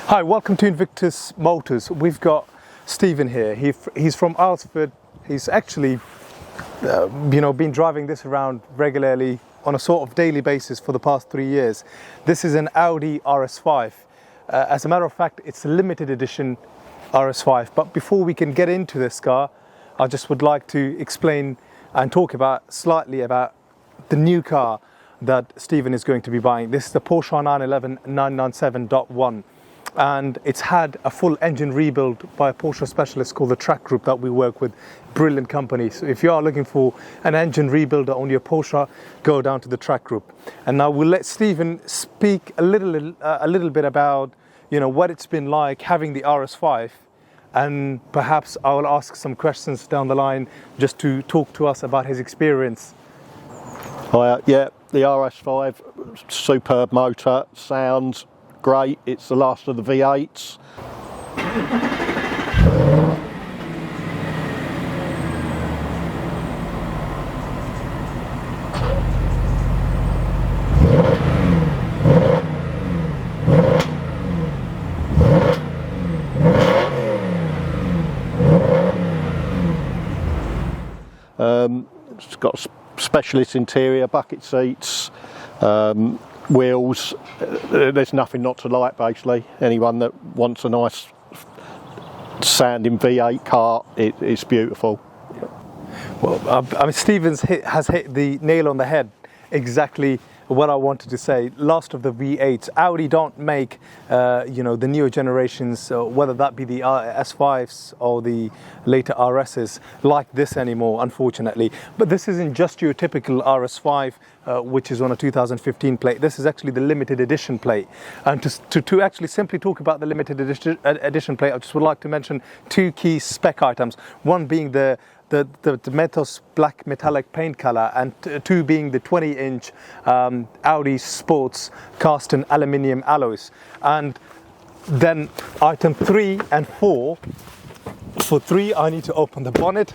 Hi, welcome to Invictus Motors. We've got Stephen here. He's from Alsford. He's actually, been driving this around regularly on a sort of daily basis for the past 3 years. This is an Audi RS5. As a matter of fact, it's a limited edition RS5. But before we can get into this car, I just would like to explain and talk slightly about the new car that Stephen is going to be buying. This is the Porsche 911 997.1. And it's had a full engine rebuild by a Porsche specialist called the Track Group that we work with. Brilliant company. So if you are looking for an engine rebuilder on your Porsche, go down to the Track Group. And now we'll let Stephen speak a little bit about what it's been like having the RS5, and perhaps I will ask some questions down the line just to talk to us about his experience. Yeah, the RS5, superb motor, sounds great. It's the last of the V8s. It's got a specialist interior, bucket seats, wheels. There's nothing not to like, basically. Anyone that wants a nice sounding V8 car, it's beautiful. Well, Stephen has hit the nail on the head. Exactly what I wanted to say. Last of the V8s. Audi don't make the newer generations, whether that be the S5s or the later RSs, like this anymore, unfortunately. But this isn't just your typical RS5 which is on a 2015 plate. This is actually the limited edition plate. And to actually simply talk about the limited edition plate, I just would like to mention two key spec items. One being the Metos black metallic paint color, and two being the 20-inch Audi Sports cast in aluminium alloys. And then item 3 and 4. For 3, I need to open the bonnet.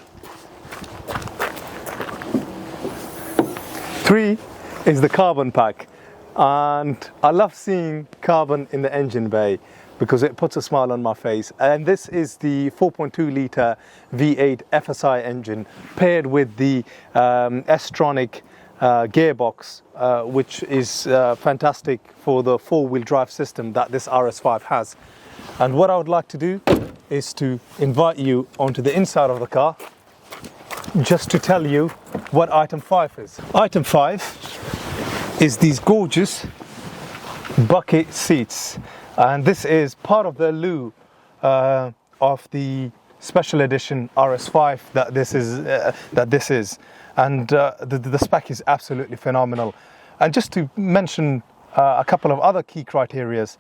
3 is the carbon pack, and I love seeing carbon in the engine bay because it puts a smile on my face. And this is the 4.2 litre V8 FSI engine paired with the S-Tronic gearbox, which is fantastic for the four-wheel drive system that this RS5 has. And what I would like to do is to invite you onto the inside of the car just to tell you what item 5 is. Item 5 is these gorgeous bucket seats. And this is part of the allure of the special edition RS5 that this is. And the spec is absolutely phenomenal. And just to mention a couple of other key criterias,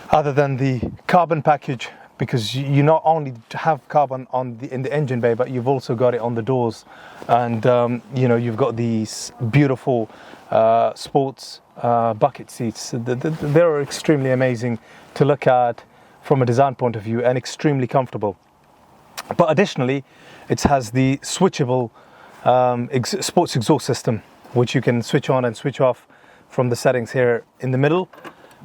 other than the carbon package, because you not only have carbon in the engine bay, but you've also got it on the doors, and you've got these beautiful sports bucket seats. They're extremely amazing to look at from a design point of view, and extremely comfortable. But additionally, it has the switchable sports exhaust system, which you can switch on and switch off from the settings here in the middle.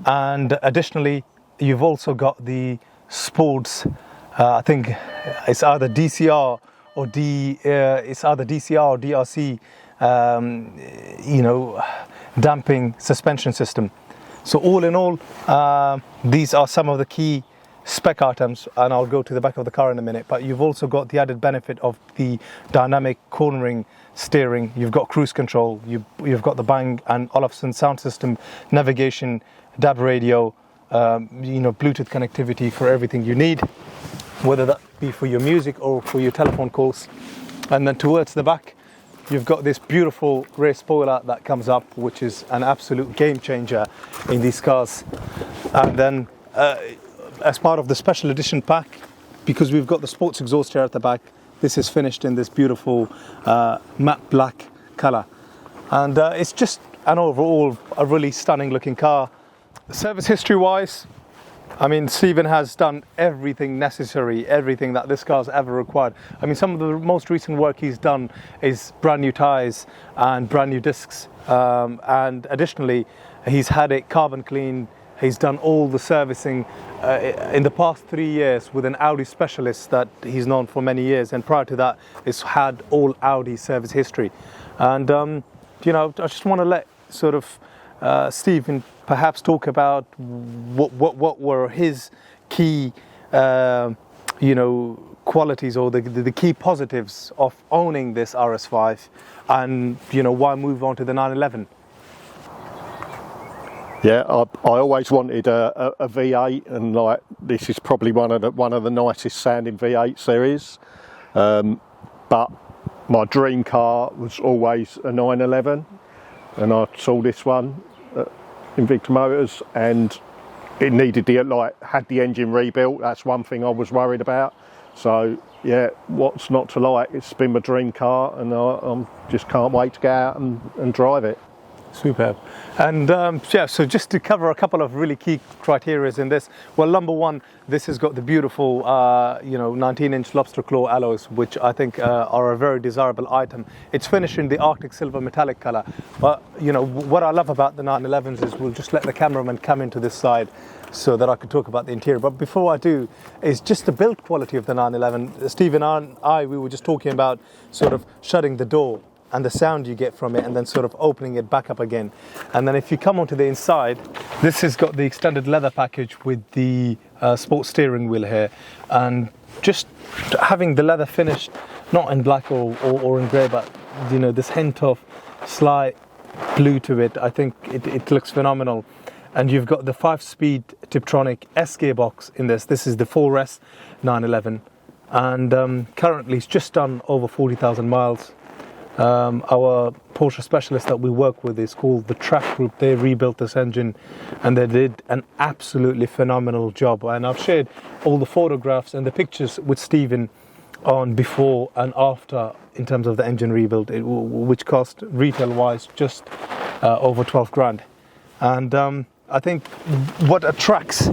And additionally, you've also got the sports, I think it's either DCR or DRC, damping suspension system. So all in all, these are some of the key spec items, and I'll go to the back of the car in a minute. But you've also got the added benefit of the dynamic cornering steering. You've got cruise control. You've got the Bang & Olufsen sound system, navigation, DAB radio, Bluetooth connectivity for everything you need, whether that be for your music or for your telephone calls. And then towards the back, you've got this beautiful rear spoiler that comes up, which is an absolute game changer in these cars. And then as part of the special edition pack, because we've got the sports exhaust here at the back, this is finished in this beautiful matte black color. And it's just an overall a really stunning looking car. Service history wise, Stephen has done everything necessary, everything that this car's ever required. Some of the most recent work he's done is brand new tyres and brand new discs, and additionally he's had it carbon cleaned He's done all the servicing in the past 3 years with an Audi specialist that he's known for many years, and prior to that, he's had all Audi service history. And you know, I just want to let sort of Stephen perhaps talk about what were his key, you know, qualities or the key positives of owning this RS5, and you know, why move on to the 911. Yeah, I always wanted a V8, and like this is probably one of the nicest sounding V8s there is. But my dream car was always a 911, and I saw this one at Invictus Motors, and it needed had the engine rebuilt. That's one thing I was worried about. So yeah, what's not to like? It's been my dream car, and I just can't wait to get out and drive it. Superb. And yeah, so just to cover a couple of really key criteria in this. Well, number one, this has got the beautiful, you know, 19-inch lobster claw alloys, which I think are a very desirable item. It's finished in the Arctic silver metallic color. But you know, what I love about the 911s is we'll just let the cameraman come into this side so that I can talk about the interior. But before I do, is just the build quality of the 911. Stephen and I, we were just talking about sort of shutting the door and the sound you get from it, and then sort of opening it back up again. And then if you come onto the inside, this has got the extended leather package with the sports steering wheel here, and just having the leather finished, not in black or in grey, but you know, this hint of slight blue to it. I think it looks phenomenal. And you've got the 5-speed Tiptronic S gearbox in this. This is the 4S 911, and currently it's just done over 40,000 miles. Our Porsche specialist that we work with is called the Track Group. They rebuilt this engine, and they did an absolutely phenomenal job. And I've shared all the photographs and the pictures with Stephen on before and after in terms of the engine rebuild, which cost retail-wise just over 12 grand. And I think what attracts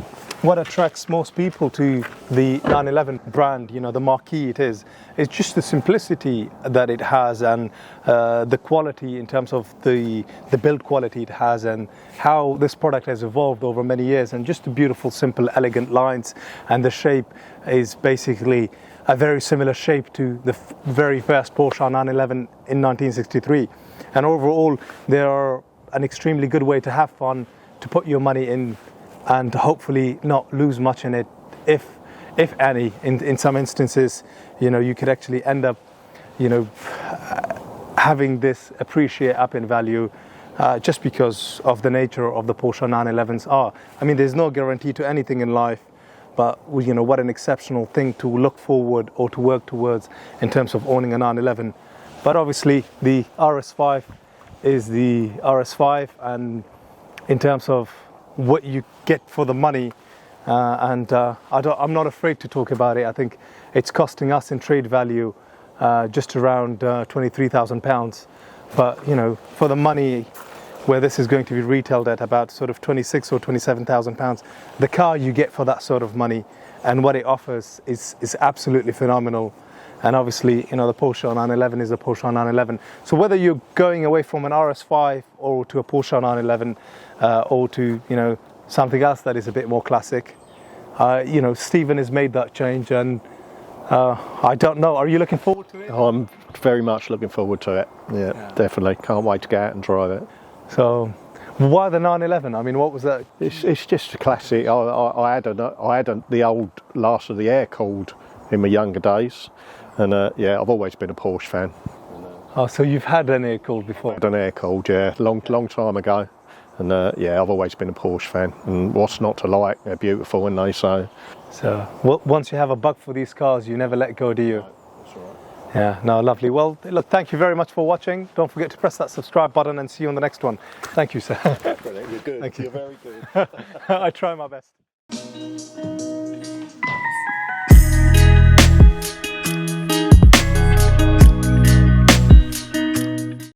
most people to the 911 brand, you know, the marquee it is just the simplicity that it has, and the quality in terms of the build quality it has, and how this product has evolved over many years, and just the beautiful, simple, elegant lines, and the shape is basically a very similar shape to the very first Porsche 911 in 1963. And overall, they are an extremely good way to have fun, to put your money in, and hopefully not lose much in it, if any. In some instances, you know, you could actually end up, you know, having this appreciate up in value just because of the nature of the Porsche 911s are. I mean, there's no guarantee to anything in life, but you know, what an exceptional thing to look forward or to work towards in terms of owning a 911. But obviously the RS5 is the RS5, and in terms of what you get for the money, I'm not afraid to talk about it. I think it's costing us in trade value just around £23,000, but you know, for the money where this is going to be retailed at about sort of £26,000 or £27,000, the car you get for that sort of money and what it offers is absolutely phenomenal. And obviously, you know, the Porsche 911 is a Porsche 911. So whether you're going away from an RS5 or to a Porsche 911 or to, you know, something else that is a bit more classic, you know, Stephen has made that change, and I don't know. Are you looking forward to it? I'm very much looking forward to it. Yeah, definitely. Can't wait to get out and drive it. So why the 911? I mean, what was that? It's just a classic. I had the old Last of the Air cooled in my younger days. And yeah, I've always been a Porsche fan. Oh, so you've had an air cooled before? I've had an air cooled, yeah, long time ago. And yeah, I've always been a Porsche fan. And what's not to like? They're beautiful, aren't they? So once you have a bug for these cars, you never let go, do you? No, that's right. Yeah, no, lovely. Well, look, thank you very much for watching. Don't forget to press that subscribe button, and see you on the next one. Thank you, sir. Brilliant, you're good. Thank you. You're very good. I try my best.